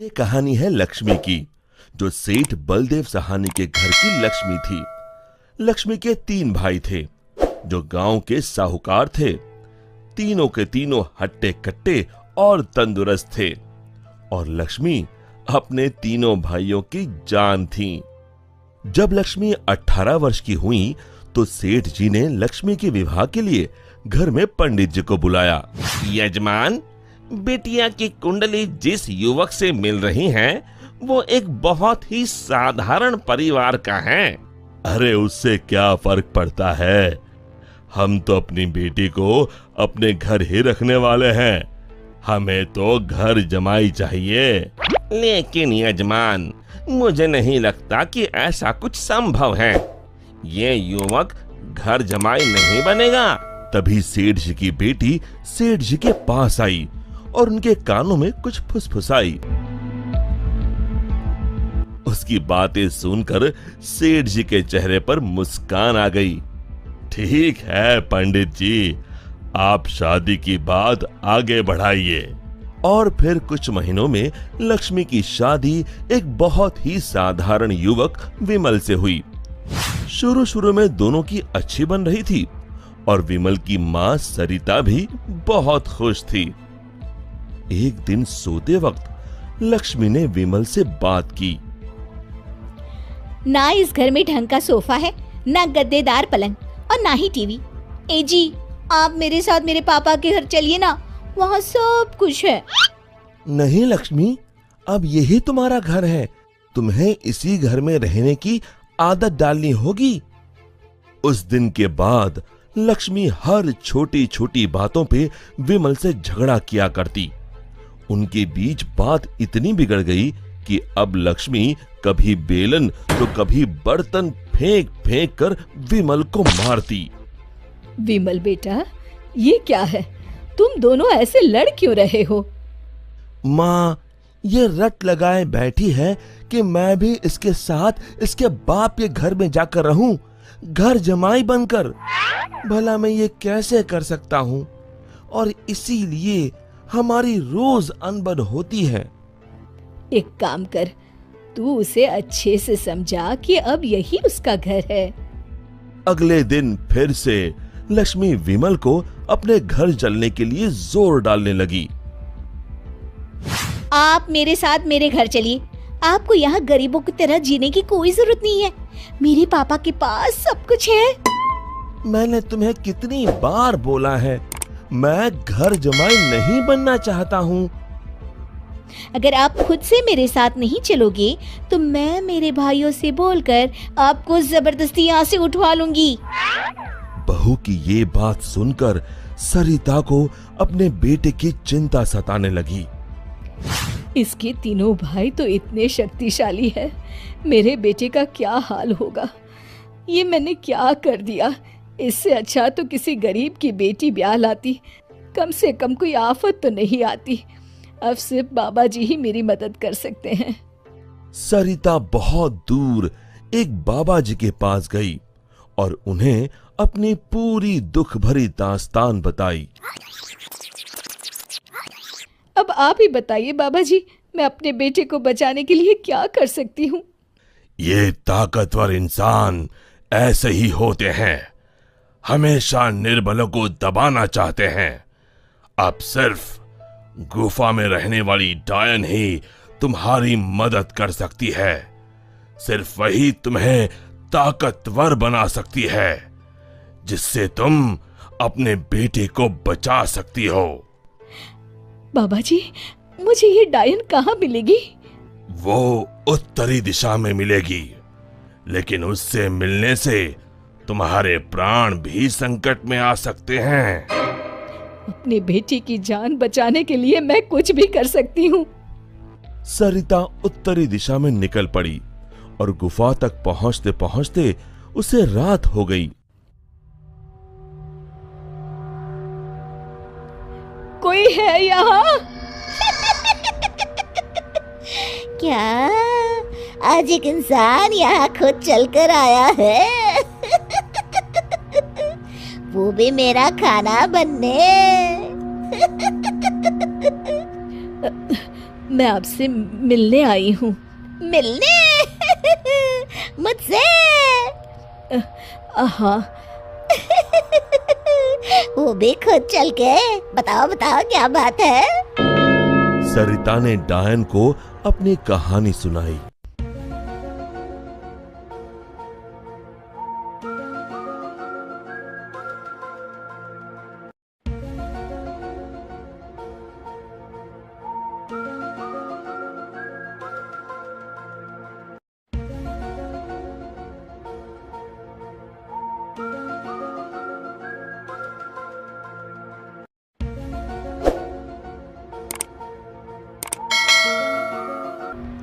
ये कहानी है लक्ष्मी की, जो सेठ बलदेव सहानी के घर की लक्ष्मी थी। लक्ष्मी के 3 भाई थे, जो गांव के साहूकार थे। तीनों के तीनों हट्टे कट्टे और तंदुरुस्त थे, और लक्ष्मी अपने तीनों भाइयों की जान थी। जब लक्ष्मी 18 वर्ष की हुई, तो सेठ जी ने लक्ष्मी के विवाह के लिए घर में पंडित जी को बुलाया। यजमान, बेटिया की कुंडली जिस युवक से मिल रही है, वो एक बहुत ही साधारण परिवार का है। अरे उससे क्या फर्क पड़ता है, हम तो अपनी बेटी को अपने घर ही रखने वाले हैं। हमें तो घर जमाई चाहिए। लेकिन यजमान, मुझे नहीं लगता कि ऐसा कुछ संभव है। ये युवक घर जमाई नहीं बनेगा। तभी सेठ जी की बेटी सेठ जी के पास आई और उनके कानों में कुछ फुसफुसाई। उसकी बातें सुनकर सेठ जी के चेहरे पर मुस्कान आ गई। ठीक है पंडित जी, आप शादी की बात आगे बढ़ाइए। और फिर कुछ महीनों में लक्ष्मी की शादी एक बहुत ही साधारण युवक विमल से हुई। शुरू में दोनों की अच्छी बन रही थी, और विमल की मां सरिता भी बहुत खुश थी। एक दिन सोते वक्त लक्ष्मी ने विमल से बात की। ना इस घर में ढंग का सोफा है, ना गद्देदार पलंग, और ना ही टीवी। ए जी, आप मेरे साथ मेरे पापा के घर चलिए ना, वहाँ सब कुछ है। नहीं लक्ष्मी, अब यही तुम्हारा घर है। तुम्हें इसी घर में रहने की आदत डालनी होगी। उस दिन के बाद लक्ष्मी हर छोटी छोटी बातों पे विमल से झगड़ा किया करती। उनके बीच बात इतनी बिगड़ गई कि अब लक्ष्मी कभी बेलन तो कभी बर्तन फेंक फेंक कर विमल को मारती। विमल बेटा, ये क्या है? तुम दोनों ऐसे लड़ क्यों रहे हो? माँ, ये रट लगाए बैठी है कि मैं भी इसके साथ इसके बाप के घर में जाकर रहूं, घर जमाई बनकर। भला मैं ये कैसे कर सकता हूँ? और इसीलिए हमारी रोज अनबन होती है। एक काम कर, तू उसे अच्छे से समझा कि अब यही उसका घर है। अगले दिन फिर से लक्ष्मी विमल को अपने घर चलने के लिए जोर डालने लगी। आप मेरे साथ मेरे घर चलिए। आपको यहाँ गरीबों की तरह जीने की कोई जरूरत नहीं है। मेरे पापा के पास सब कुछ है। मैंने तुम्हें कितनी बार बोला है, मैं घर जमाई नहीं बनना चाहता हूँ। अगर आप खुद से मेरे साथ नहीं चलोगे, तो मैं मेरे भाइयों से बोलकर आपको जबरदस्ती यहाँ से उठवा लूंगी। बहू की ये बात सुनकर सरिता को अपने बेटे की चिंता सताने लगी। इसके तीनों भाई तो इतने शक्तिशाली है, मेरे बेटे का क्या हाल होगा? ये मैंने क्या कर दिया? इससे अच्छा तो किसी गरीब की बेटी ब्याह लाती, कम से कम कोई आफत तो नहीं आती। अब सिर्फ बाबा जी ही मेरी मदद कर सकते हैं। सरिता बहुत दूर एक बाबा जी के पास गई और उन्हें अपनी पूरी दुख भरी दास्तान बताई। अब आप ही बताइए बाबा जी, मैं अपने बेटे को बचाने के लिए क्या कर सकती हूँ? ये ताकतवर इंसान ऐसे ही होते हैं, हमेशा निर्बलों को दबाना चाहते हैं। अब सिर्फ गुफा में रहने वाली डायन ही तुम्हारी मदद कर सकती है। सिर्फ वही तुम्हें ताकतवर बना सकती है, जिससे तुम अपने बेटे को बचा सकती हो। बाबा जी, मुझे ये डायन कहाँ मिलेगी? वो उत्तरी दिशा में मिलेगी, लेकिन उससे मिलने से तुम्हारे प्राण भी संकट में आ सकते हैं। अपने बेटी की जान बचाने के लिए मैं कुछ भी कर सकती हूँ। सरिता उत्तरी दिशा में निकल पड़ी और गुफा तक पहुंचते पहुंचते उसे रात हो गई। कोई है यहाँ? क्या आज एक इंसान यहाँ खुद चलकर आया है? वो भी मेरा खाना बनने। मैं आपसे मिलने आई हूँ। मिलने? मुझसे? हाँ। वो भी खुद चल के? बताओ बताओ क्या बात है? सरिता ने डायन को अपनी कहानी सुनाई।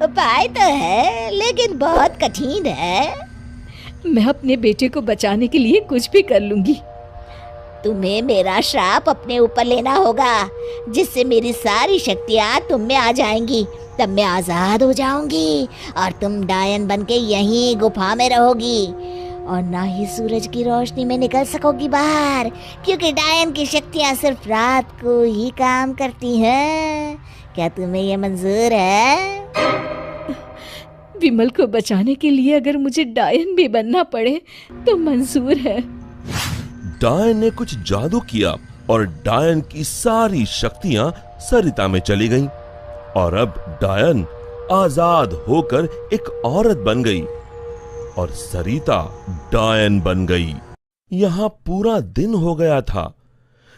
उपाय तो है लेकिन बहुत कठिन है। मैं अपने बेटे को बचाने के लिए कुछ भी कर लूंगी। तुम्हें मेरा श्राप अपने ऊपर लेना होगा, जिससे मेरी सारी शक्तियाँ तुम में आ जाएंगी। तब मैं आजाद हो जाऊंगी और तुम डायन बनके यहीं गुफा में रहोगी और ना ही सूरज की रोशनी में निकल सकोगी बाहर, क्योंकि डायन की शक्तियाँ सिर्फ रात को ही काम करती हैं। क्या तुम्हें ये मंजूर है? विमल को बचाने के लिए अगर मुझे डायन भी बनना पड़े तो मंजूर है। डायन ने कुछ जादू किया और डायन की सारी शक्तियां सरिता में चली गईं और अब डायन आजाद होकर एक औरत बन गई और सरिता डायन बन गई। यहां पूरा दिन हो गया था।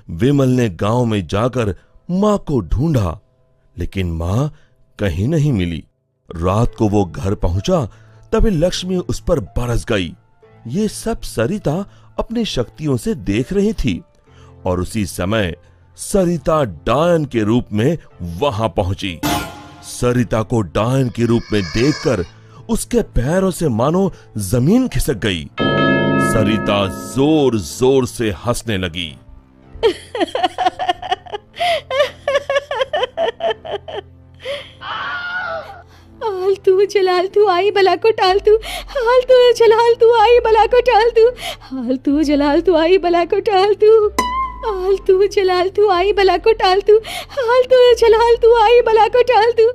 विमल ने गांव में जाकर मां को ढूंढा, लेकिन मां कहीं नहीं मिली। रात को वो घर पहुंचा तभी लक्ष्मी उस पर बरस गई। ये सब सरिता अपनी शक्तियों से देख रही थी और उसी समय सरिता डायन के रूप में वहां पहुंची। सरिता को डायन के रूप में देखकर उसके पैरों से मानो जमीन खिसक गई। सरिता जोर जोर से हंसने लगी। हालतू जलाल तू आई बला को टाल तू, हालतू जलाल तू आई बला को टाल तू, हालतू जलाल तू आई बला को टाल तू, हालतू जलाल तू आई बला को टाल तू, हालतू जलाल तू आई बला को टाल तू।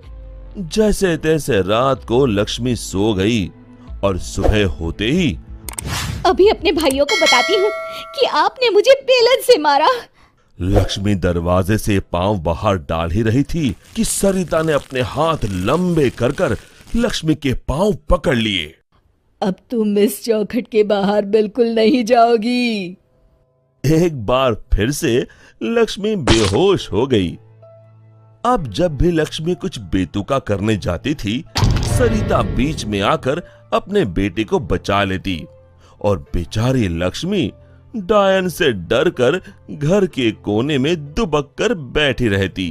जैसे तैसे रात को लक्ष्मी सो गई और सुबह होते ही अभी अपने भाइयों को बताती हूँ कि आपने मुझे बेलन से मारा। लक्ष्मी दरवाजे से पांव बाहर डाल ही रही थी कि सरिता ने अपने हाथ लंबे कर कर लक्ष्मी के पांव पकड़ लिए। अब तुम इस चौखट के बाहर बिल्कुल नहीं जाओगी। एक बार फिर से लक्ष्मी बेहोश हो गई। अब जब भी लक्ष्मी कुछ बेतुका करने जाती थी, सरिता बीच में आकर अपने बेटे को बचा लेती और बेचारी लक्ष्मी डायन से डरकर घर के कोने में दुबक कर बैठी रहती।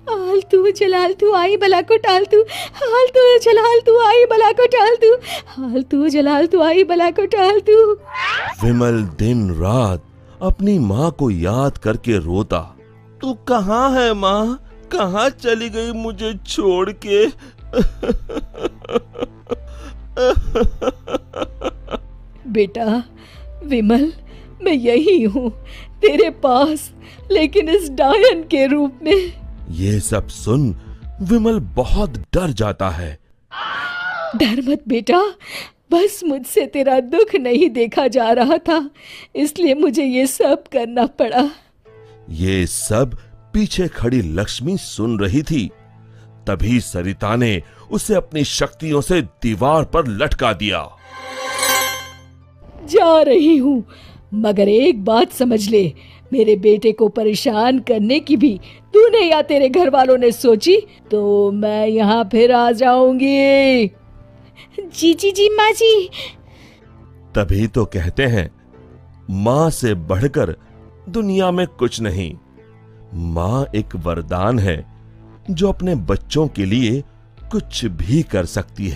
हालतू जलाल तू आई बला को टाल तू, हालतू जलाल तू आई बला को टाल तू, हालतू जलाल तू आई बला को टाल तू। विमल दिन रात अपनी माँ को याद करके रोता। तू कहाँ है माँ? कहाँ चली गई मुझे छोड़ के? बेटा विमल, मैं यही हूँ तेरे पास, लेकिन इस डायन के रूप में। ये सब सुन विमल बहुत डर जाता है। डर मत बेटा, बस मुझसे तेरा दुख नहीं देखा जा रहा था, इसलिए मुझे ये सब करना पड़ा। ये सब पीछे खड़ी लक्ष्मी सुन रही थी। तभी सरिता ने उसे अपनी शक्तियों से दीवार पर लटका दिया। जा रही हूँ, मगर एक बात समझ ले, मेरे बेटे को परेशान करने की भी तूने या तेरे घर वालों ने सोची तो मैं यहाँ फिर आ जाऊंगी। जी जी जी माँ जी। तभी तो कहते हैं, माँ से बढ़कर दुनिया में कुछ नहीं। माँ एक वरदान है जो अपने बच्चों के लिए कुछ भी कर सकती है।